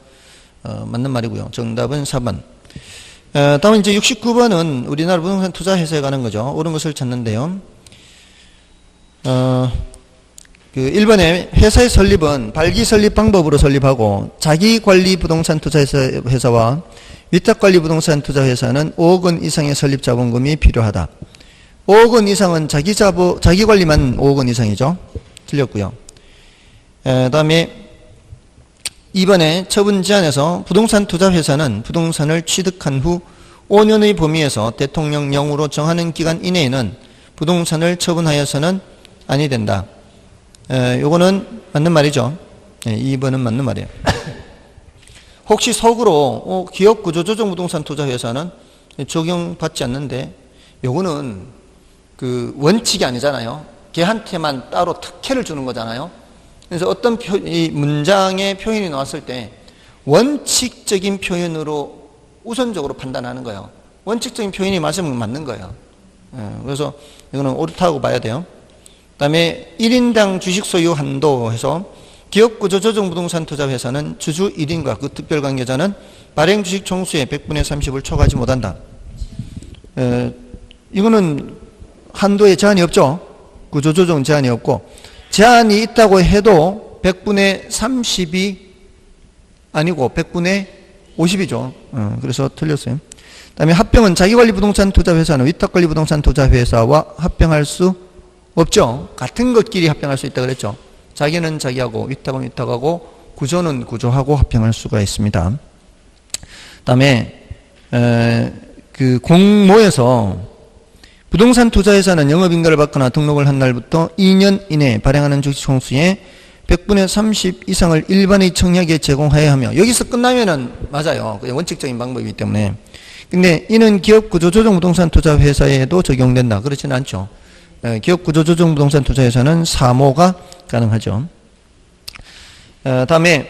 맞는 말이고요. 정답은 4번. 다음은 이제 69번은 우리나라 부동산 투자회사에 관한 거죠. 옳은 것을 찾는데요. 그 1번에 회사의 설립은 발기 설립 방법으로 설립하고 자기관리 부동산 투자회사와 위탁관리 부동산 투자회사는 5억 원 이상의 설립 자본금이 필요하다. 5억 원 이상은 자기관리만 5억 원 이상이죠. 틀렸고요. 그 다음에 2번에 처분 제한에서 부동산 투자회사는 부동산을 취득한 후 5년의 범위에서 대통령령으로 정하는 기간 이내에는 부동산을 처분하여서는 아니 된다. 요거는 맞는 말이죠. 2번은 맞는 말이에요. 혹시 속으로 기업구조조정 부동산 투자회사는 적용받지 않는데, 요거는 그 원칙이 아니잖아요. 걔한테만 따로 특혜를 주는 거잖아요. 그래서 어떤 이 문장의 표현이 나왔을 때 원칙적인 표현으로 우선적으로 판단하는 거예요. 원칙적인 표현이 맞으면 맞는 거예요. 그래서 이거는 옳다고 봐야 돼요. 그 다음에 1인당 주식 소유 한도 해서 기업구조조정 부동산 투자회사는 주주 1인과 그 특별관계자는 발행 주식 총수의 100분의 30을 초과하지 못한다. 이거는 한도에 제한이 없죠. 구조조정 제한이 없고, 제한이 있다고 해도 100분의 30이 아니고 100분의 50이죠. 그래서 틀렸어요. 그다음에 합병은 자기관리 부동산 투자회사는 위탁관리 부동산 투자회사와 합병할 수 없죠. 같은 것끼리 합병할 수 있다 그랬죠. 자기는 자기하고 위탁은 위탁하고 구조는 구조하고 합병할 수가 있습니다. 그다음에 그 공모에서 부동산 투자회사는 영업인가를 받거나 등록을 한 날부터 2년 이내에 발행하는 주식 총수의 100분의 30 이상을 일반의 청약에 제공하여야 하며, 여기서 끝나면은 맞아요. 그게 원칙적인 방법이기 때문에. 근데 이는 기업구조조정 부동산 투자회사에도 적용된다. 그렇지는 않죠. 기업구조조정 부동산 투자회사는 사모가 가능하죠. 다음에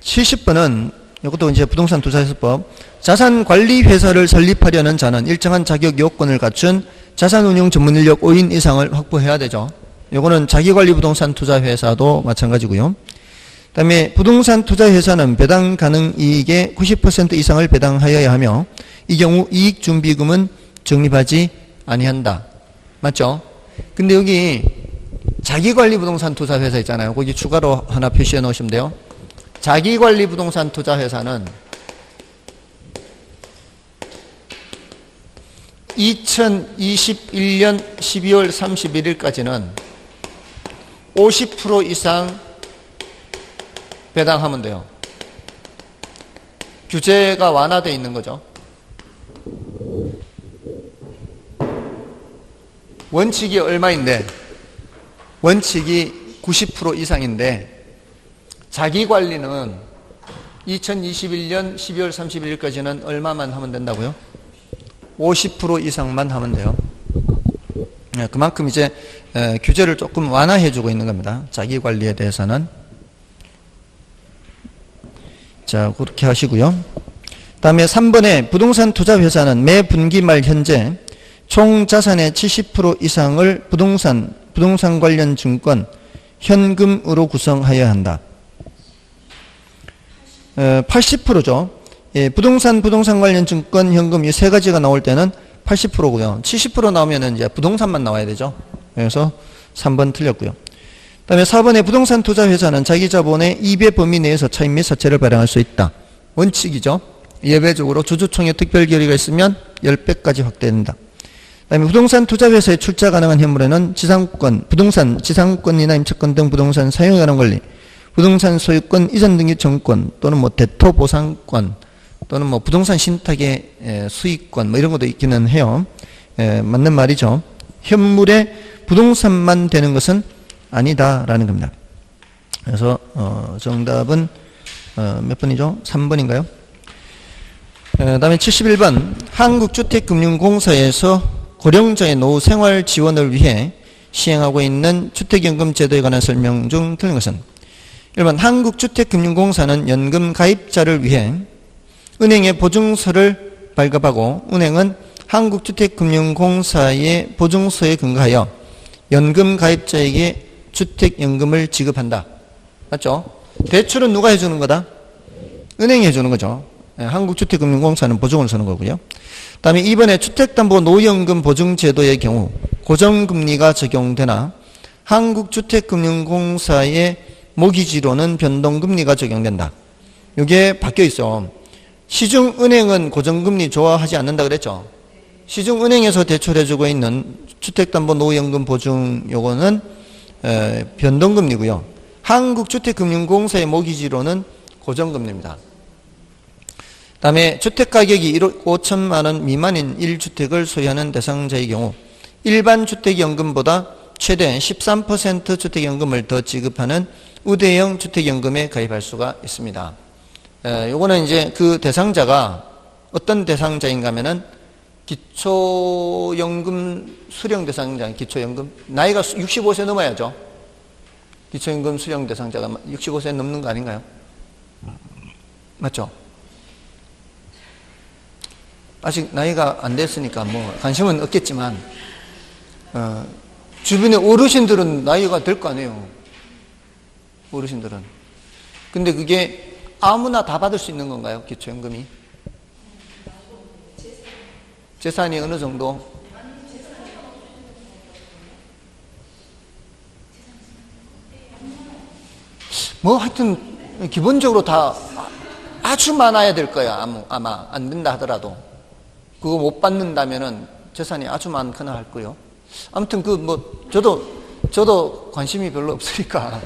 70번은 이것도 이제 부동산 투자회사법. 자산관리회사를 설립하려는 자는 일정한 자격 요건을 갖춘 자산운용 전문 인력 5인 이상을 확보해야 되죠. 요거는 자기관리 부동산 투자회사도 마찬가지고요. 그 다음에 부동산 투자회사는 배당 가능 이익의 90% 이상을 배당하여야 하며, 이 경우 이익준비금은 적립하지 아니한다. 맞죠? 근데 여기 자기관리 부동산 투자회사 있잖아요. 거기 추가로 하나 표시해 놓으시면 돼요. 자기관리 부동산 투자회사는 2021년 12월 31일까지는 50% 이상 배당하면 돼요. 규제가 완화되어 있는 거죠. 원칙이 얼마인데? 원칙이 90% 이상인데, 자기관리는 2021년 12월 31일까지는 얼마만 하면 된다고요? 50% 이상만 하면 돼요. 그만큼 이제 규제를 조금 완화해주고 있는 겁니다. 자기관리에 대해서는. 자, 그렇게 하시고요. 다음에 3번에 부동산 투자회사는 매 분기 말 현재 총 자산의 70% 이상을 부동산 관련 증권, 현금으로 구성하여야 한다. 80%죠. 예, 부동산 관련 증권, 현금 이 세 가지가 나올 때는 80%고요. 70% 나오면은 이제 부동산만 나와야 되죠. 그래서 3번 틀렸고요. 그 다음에 4번에 부동산 투자회사는 자기 자본의 2배 범위 내에서 차익 및 사채를 발행할 수 있다. 원칙이죠. 예외적으로 주주총회 특별 결의가 있으면 10배까지 확대된다. 그 다음에 부동산 투자회사에 출자 가능한 현물에는 지상권, 부동산, 지상권이나 임차권 등 부동산 사용에 관한 권리, 부동산 소유권 이전 등기 정권 또는 뭐 대토 보상권 또는 뭐 부동산 신탁의 수익권 뭐 이런 것도 있기는 해요. 맞는 말이죠. 현물에 부동산만 되는 것은 아니다라는 겁니다. 그래서 정답은 몇 번이죠? 3번인가요? 다음에 71번 한국주택금융공사에서 고령자의 노후 생활 지원을 위해 시행하고 있는 주택연금 제도에 관한 설명 중 틀린 것은 1번 한국주택금융공사는 연금 가입자를 위해 은행에 보증서를 발급하고 은행은 한국주택금융공사의 보증서에 근거하여 연금 가입자에게 주택연금을 지급한다. 맞죠? 대출은 누가 해주는 거다? 은행이 해주는 거죠. 한국주택금융공사는 보증을 서는 거고요. 그 다음에 이번에 주택담보노연금 보증제도의 경우 고정금리가 적용되나 한국주택금융공사의 모기지로는 변동금리가 적용된다. 이게 바뀌어 있어. 시중은행은 고정금리 좋아하지 않는다 그랬죠. 시중은행에서 대출해주고 있는 주택담보노연금 보증 요거는 변동금리고요. 한국주택금융공사의 모기지로는 고정금리입니다. 다음에 주택가격이 1억 5천만 원 미만인 1주택을 소유하는 대상자의 경우 일반 주택연금보다 최대 13% 주택연금을 더 지급하는 우대형 주택연금에 가입할 수가 있습니다. 요거는 이제 그 대상자가 어떤 대상자인가 하면은 기초연금 수령 대상자, 기초연금 나이가 65세 넘어야죠. 기초연금 수령 대상자가 65세 넘는 거 아닌가요? 맞죠? 아직 나이가 안 됐으니까 뭐 관심은 없겠지만 주변의 어르신들은 나이가 될 거 아니에요. 어르신들은. 근데 그게 아무나 다 받을 수 있는 건가요? 기초연금이? 재산이 어느 정도? 뭐 하여튼 기본적으로 다 아주 많아야 될 거야. 아마 안 된다 하더라도. 그거 못 받는다면은 재산이 아주 많거나 할 거요. 아무튼 저도 관심이 별로 없으니까.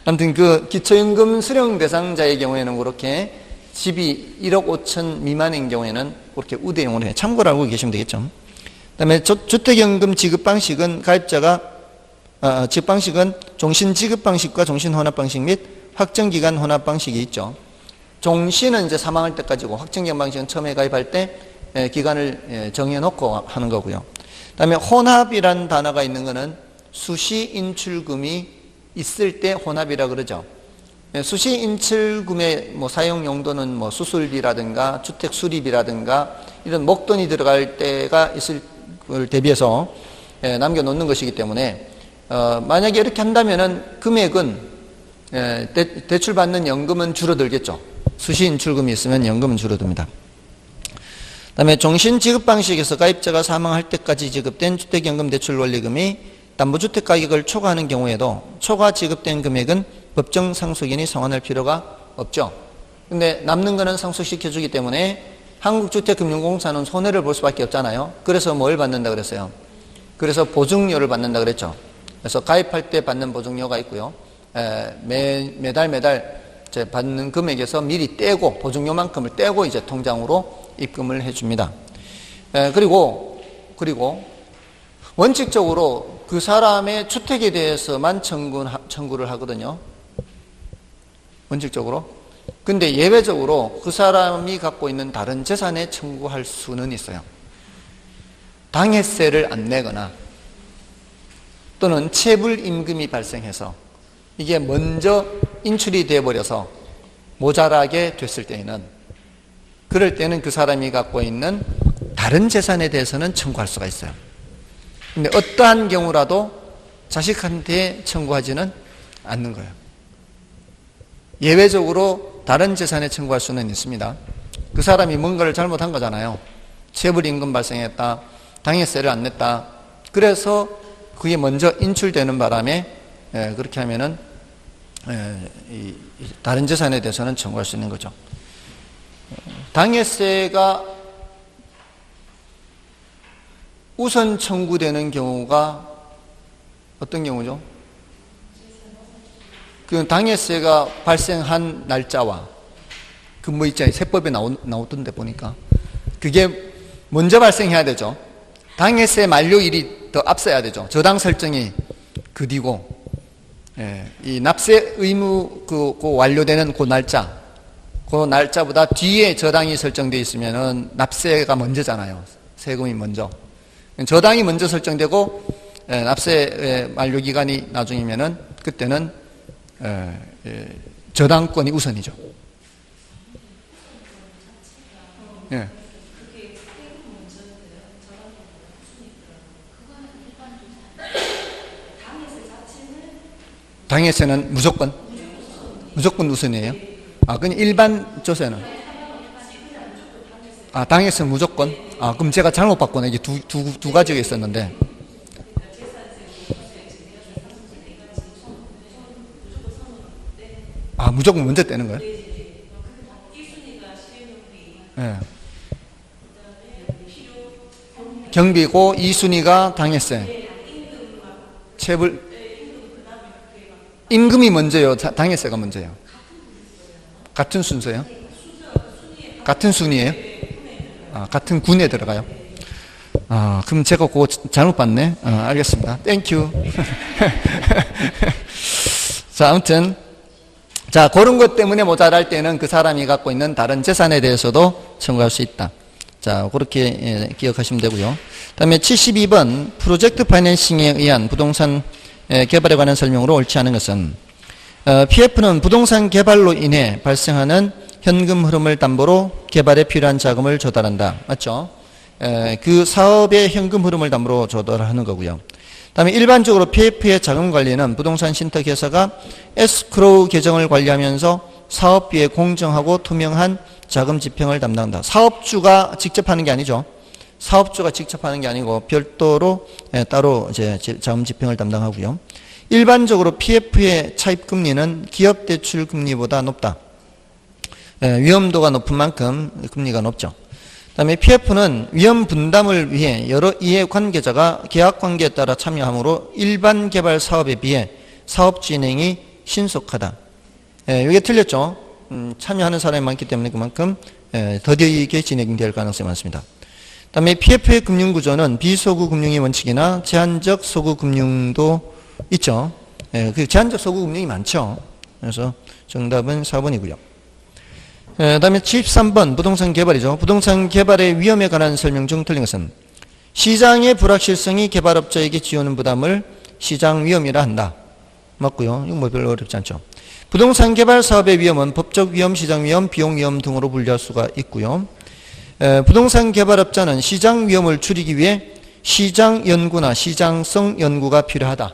아무튼 기초연금 수령 대상자의 경우에는 그렇게 집이 1억 5천 미만인 경우에는 그렇게 우대용으로 해요. 참고로 알고 계시면 되겠죠. 그다음에 주택연금 지급 방식은 지급 방식은 종신 지급 방식과 종신 혼합 방식 및 확정기간 혼합 방식이 있죠. 종신은 이제 사망할 때까지고 확정기간 방식은 처음에 가입할 때 기간을 정해놓고 하는 거고요. 그다음에 혼합이라는 단어가 있는 거는 수시 인출금이 있을 때 혼합이라 그러죠. 수시 인출금의 사용 용도는 수술비라든가 주택 수리비라든가 이런 목돈이 들어갈 때가 있을 걸 대비해서 남겨놓는 것이기 때문에 만약에 이렇게 한다면은 금액은 대출받는 연금은 줄어들겠죠. 수시 인출금이 있으면 연금은 줄어듭니다. 그다음에 종신 지급 방식에서 가입자가 사망할 때까지 지급된 주택연금 대출 원리금이 담보주택 가격을 초과하는 경우에도 초과 지급된 금액은 법정 상속인이 상환할 필요가 없죠. 근데 남는 거는 상속시켜주기 때문에 한국주택금융공사는 손해를 볼 수밖에 없잖아요. 그래서 뭘 받는다 그랬어요? 그래서 보증료를 받는다 그랬죠. 그래서 가입할 때 받는 보증료가 있고요. 매달 받는 금액에서 미리 떼고 보증료만큼을 떼고 이제 통장으로 입금을 해줍니다. 그리고 원칙적으로 그 사람의 주택에 대해서만 청구를 하거든요. 원칙적으로. 근데 예외적으로 그 사람이 갖고 있는 다른 재산에 청구할 수는 있어요. 당해세를 안 내거나 또는 체불임금이 발생해서 이게 먼저 인출이 되어버려서 모자라게 됐을 때에는 그럴 때는 그 사람이 갖고 있는 다른 재산에 대해서는 청구할 수가 있어요. 근데 어떠한 경우라도 자식한테 청구하지는 않는 거예요. 예외적으로 다른 재산에 청구할 수는 있습니다. 그 사람이 뭔가를 잘못한 거잖아요. 체불임금 발생했다. 당해세를 안 냈다. 그래서 그게 먼저 인출되는 바람에 그렇게 하면은 다른 재산에 대해서는 청구할 수 있는 거죠. 당해세가 우선 청구되는 경우가 어떤 경우죠? 그 당해세가 발생한 날짜와 있잖아요. 세법에 나오던데 보니까 그게 먼저 발생해야 되죠. 당해세 만료일이 더 앞서야 되죠. 저당 설정이 그 뒤고 이 납세 의무 그 완료되는 그 날짜보다 뒤에 저당이 설정되어 있으면은 납세가 먼저잖아요. 세금이 먼저. 저당이 먼저 설정되고 납세 만료 기간이 나중이면은 그때는 저당권이 우선이죠. 예. 당해세는 무조건 우선이에요. 그럼 일반 조세는? 당해세는 무조건? 그럼 제가 잘못 봤구나. 이게 두 가지가 있었는데. 무조건 먼저 떼는 거예요? 네. 경비고 2순위가 당해세. 임금이 먼저요? 당해세가 먼저요? 같은 순서요? 같은 순위예요? 같은 군에 들어가요? 그럼 제가 그거 잘못 봤네. 알겠습니다. 땡큐. 자, 아무튼 그런 것 때문에 모자랄 때는 그 사람이 갖고 있는 다른 재산에 대해서도 청구할 수 있다. 자, 그렇게 기억하시면 되고요. 그다음에 72번 프로젝트 파이낸싱에 의한 부동산 개발에 관한 설명으로 옳지 않은 것은 PF는 부동산 개발로 인해 발생하는 현금 흐름을 담보로 개발에 필요한 자금을 조달한다. 맞죠? 그 사업의 현금 흐름을 담보로 조달하는 거고요. 다음에 일반적으로 PF의 자금 관리는 부동산 신탁회사가 에스크로우 계정을 관리하면서 사업비의 공정하고 투명한 자금 집행을 담당한다. 사업주가 직접 하는 게 아니죠. 사업주가 직접 하는 게 아니고 별도로 따로 이제 자금 집행을 담당하고요. 일반적으로 PF의 차입 금리는 기업 대출 금리보다 높다. 위험도가 높은 만큼 금리가 높죠. 그다음에 PF는 위험 분담을 위해 여러 이해관계자가 계약관계에 따라 참여하므로 일반 개발 사업에 비해 사업 진행이 신속하다. 이게 틀렸죠. 참여하는 사람이 많기 때문에 그만큼 더디게 진행될 가능성이 많습니다. 그다음에 PF의 금융구조는 비소구 금융의 원칙이나 제한적 소구 금융도 있죠. 그 제한적 소구 금융이 많죠. 그래서 정답은 4번이고요. 그다음에 73번 부동산 개발이죠. 부동산 개발의 위험에 관한 설명 중 틀린 것은 시장의 불확실성이 개발업자에게 지우는 부담을 시장 위험이라 한다. 맞고요. 이거 뭐 별로 어렵지 않죠. 부동산 개발 사업의 위험은 법적 위험, 시장 위험, 비용 위험 등으로 분류할 수가 있고요. 부동산 개발업자는 시장 위험을 줄이기 위해 시장 연구나 시장성 연구가 필요하다.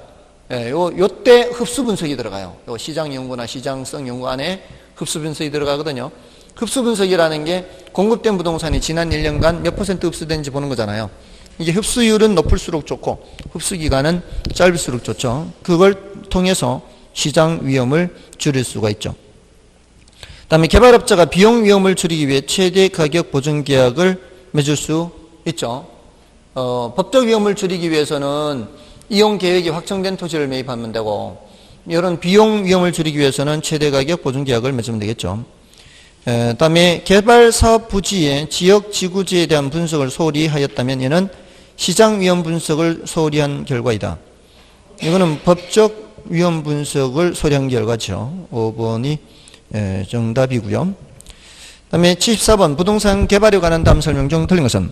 요때 흡수 분석이 들어가요. 요 시장 연구나 시장성 연구 안에 흡수 분석이 들어가거든요. 흡수 분석이라는 게 공급된 부동산이 지난 1년간 몇 퍼센트 흡수된지 보는 거잖아요. 이게 흡수율은 높을수록 좋고 흡수 기간은 짧을수록 좋죠. 그걸 통해서 시장 위험을 줄일 수가 있죠. 그다음에 개발업자가 비용 위험을 줄이기 위해 최대 가격 보증 계약을 맺을 수 있죠. 법적 위험을 줄이기 위해서는 이용 계획이 확정된 토지를 매입하면 되고, 이런 비용 위험을 줄이기 위해서는 최대 가격 보증 계약을 맺으면 되겠죠. 그다음에 개발 사업 부지의 지역 지구지에 대한 분석을 소홀히 하였다면 이는 시장 위험 분석을 소홀히 한 결과이다. 이거는 법적 위험 분석을 소홀히 한 결과죠. 5번이 정답이고요. 그다음에 74번 부동산 개발에 관한 다음 설명 중 틀린 것은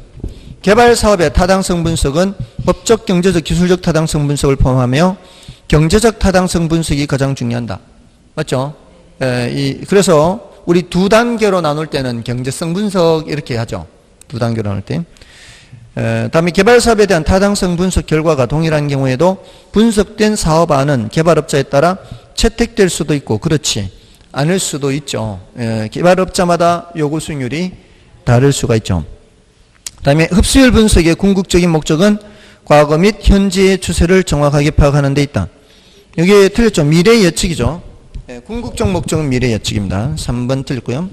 개발 사업의 타당성 분석은 법적, 경제적, 기술적 타당성 분석을 포함하며 경제적 타당성 분석이 가장 중요하다. 맞죠? 그래서 우리 두 단계로 나눌 때는 경제성 분석 이렇게 하죠. 두 단계로 나눌 때. 다음에 개발 사업에 대한 타당성 분석 결과가 동일한 경우에도 분석된 사업안은 개발업자에 따라 채택될 수도 있고 그렇지 않을 수도 있죠. 개발업자마다 요구 수익률이 다를 수가 있죠. 다음에 흡수율 분석의 궁극적인 목적은 과거 및 현재의 추세를 정확하게 파악하는 데 있다. 여기에 틀렸죠. 미래 예측이죠. 궁극적 목적은 미래 예측입니다. 3번 틀렸고요.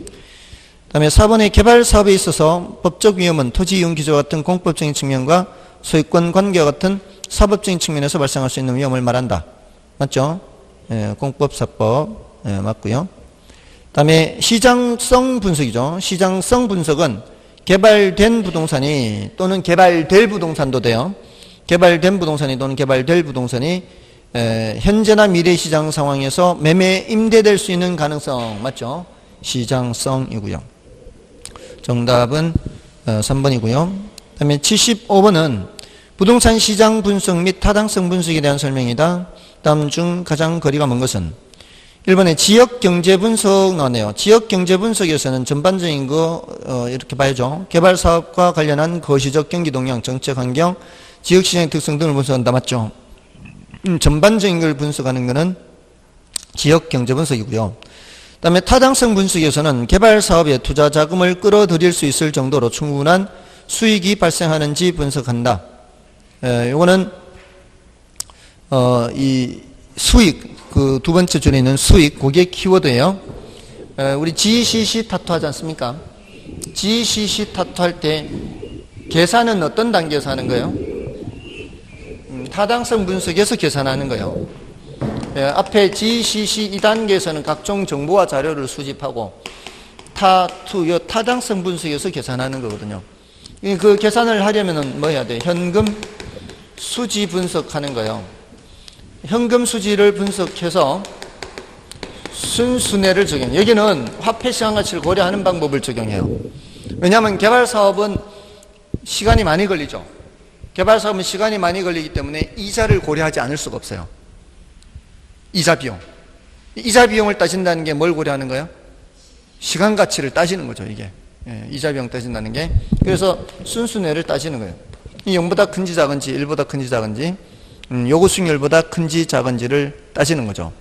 다음에 4번의 개발 사업에 있어서 법적 위험은 토지 이용 기조 같은 공법적인 측면과 소유권 관계와 같은 사법적인 측면에서 발생할 수 있는 위험을 말한다. 맞죠? 공법사법 맞고요. 다음에 시장성 분석이죠. 시장성 분석은 개발된 부동산이 또는 개발될 부동산도 돼요. 개발된 부동산이 또는 개발될 부동산이 현재나 미래 시장 상황에서 매매 임대될 수 있는 가능성 맞죠? 시장성이고요. 정답은 3번이고요. 그다음에 75번은 부동산 시장 분석 및 타당성 분석에 대한 설명이다. 다음 중 가장 거리가 먼 것은 1번에 지역 경제 분석 나왔네요. 지역 경제 분석에서는 전반적인 거 이렇게 봐야죠. 개발 사업과 관련한 거시적 경기 동향, 정책 환경, 지역 시장의 특성 등을 분석한다. 맞죠? 전반적인 걸 분석하는 것은 지역 경제 분석이고요. 그다음에 타당성 분석에서는 개발 사업에 투자 자금을 끌어들일 수 있을 정도로 충분한 수익이 발생하는지 분석한다. 이거는 이 수익 그 두 번째 줄에 있는 수익 그게 키워드예요. 우리 GCC 타투 하지 않습니까? GCC 타투 할 때 계산은 어떤 단계에서 하는 거예요? 타당성 분석에서 계산하는 거예요. 앞에 GCC 2단계에서는 각종 정보와 자료를 수집하고 요 타당성 분석에서 계산하는 거거든요. 그 계산을 하려면은 뭐 해야 돼? 현금 수지 분석하는 거예요. 현금 수지를 분석해서 순수내를 적용. 여기는 화폐 시장 가치를 고려하는 방법을 적용해요. 왜냐하면 개발 사업은 시간이 많이 걸리죠. 개발 사업은 시간이 많이 걸리기 때문에 이자를 고려하지 않을 수가 없어요. 이자 비용. 이자 비용을 따진다는 게 뭘 고려하는 거예요? 시간 가치를 따지는 거죠, 이게. 이자 비용 따진다는 게. 그래서 순수내를 따지는 거예요. 이 0보다 큰지 작은지, 1보다 큰지 작은지, 요구 수익률보다 큰지 작은지를 따지는 거죠.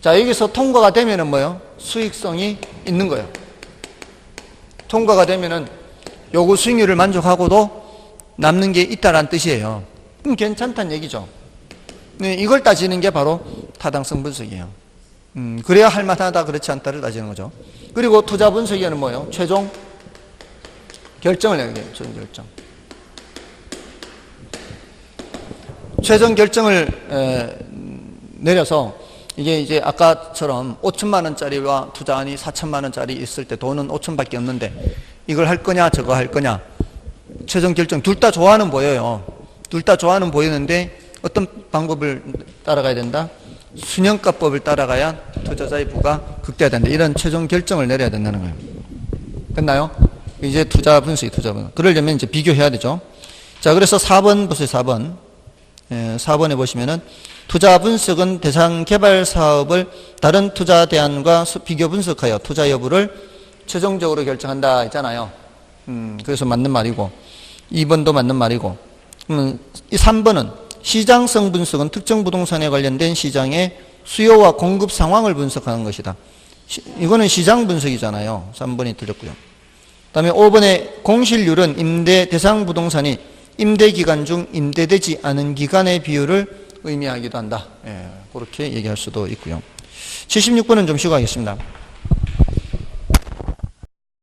자, 여기서 통과가 되면은 뭐예요? 수익성이 있는 거예요. 통과가 되면은 요구 수익률을 만족하고도 남는 게 있다라는 뜻이에요. 그럼 괜찮다는 얘기죠. 네, 이걸 따지는 게 바로 타당성 분석이에요. 그래야 할만하다, 그렇지 않다를 따지는 거죠. 그리고 투자 분석에는 뭐예요? 최종 결정을 내야 돼요. 최종 결정. 최종 결정을 내려서 이게 이제 아까처럼 5천만 원짜리와 투자안이 4천만 원짜리 있을 때 돈은 5천밖에 없는데 이걸 할 거냐 저거 할 거냐 최종 결정 둘 다 좋아하는 보여요. 둘 다 좋아하는 보이는데 어떤 방법을 따라가야 된다? 순형가법을 따라가야 투자자의 부가 극대화된다. 이런 최종 결정을 내려야 된다는 거예요. 됐나요? 이제 투자 분석이 투자 분석. 그러려면 이제 비교해야 되죠. 자, 그래서 4번 보세요. 4번. 4번에 보시면은 투자 분석은 대상 개발 사업을 다른 투자 대안과 비교 분석하여 투자 여부를 최종적으로 결정한다 했잖아요. 그래서 맞는 말이고 2번도 맞는 말이고 이 3번은 시장성 분석은 특정 부동산에 관련된 시장의 수요와 공급 상황을 분석하는 것이다. 이거는 시장 분석이잖아요. 3번이 틀렸고요. 그 다음에 5번의 공실률은 임대 대상 부동산이 임대 기간 중 임대되지 않은 기간의 비율을 의미하기도 한다. 예, 그렇게 얘기할 수도 있고요. 76번은 좀 쉬고 하겠습니다.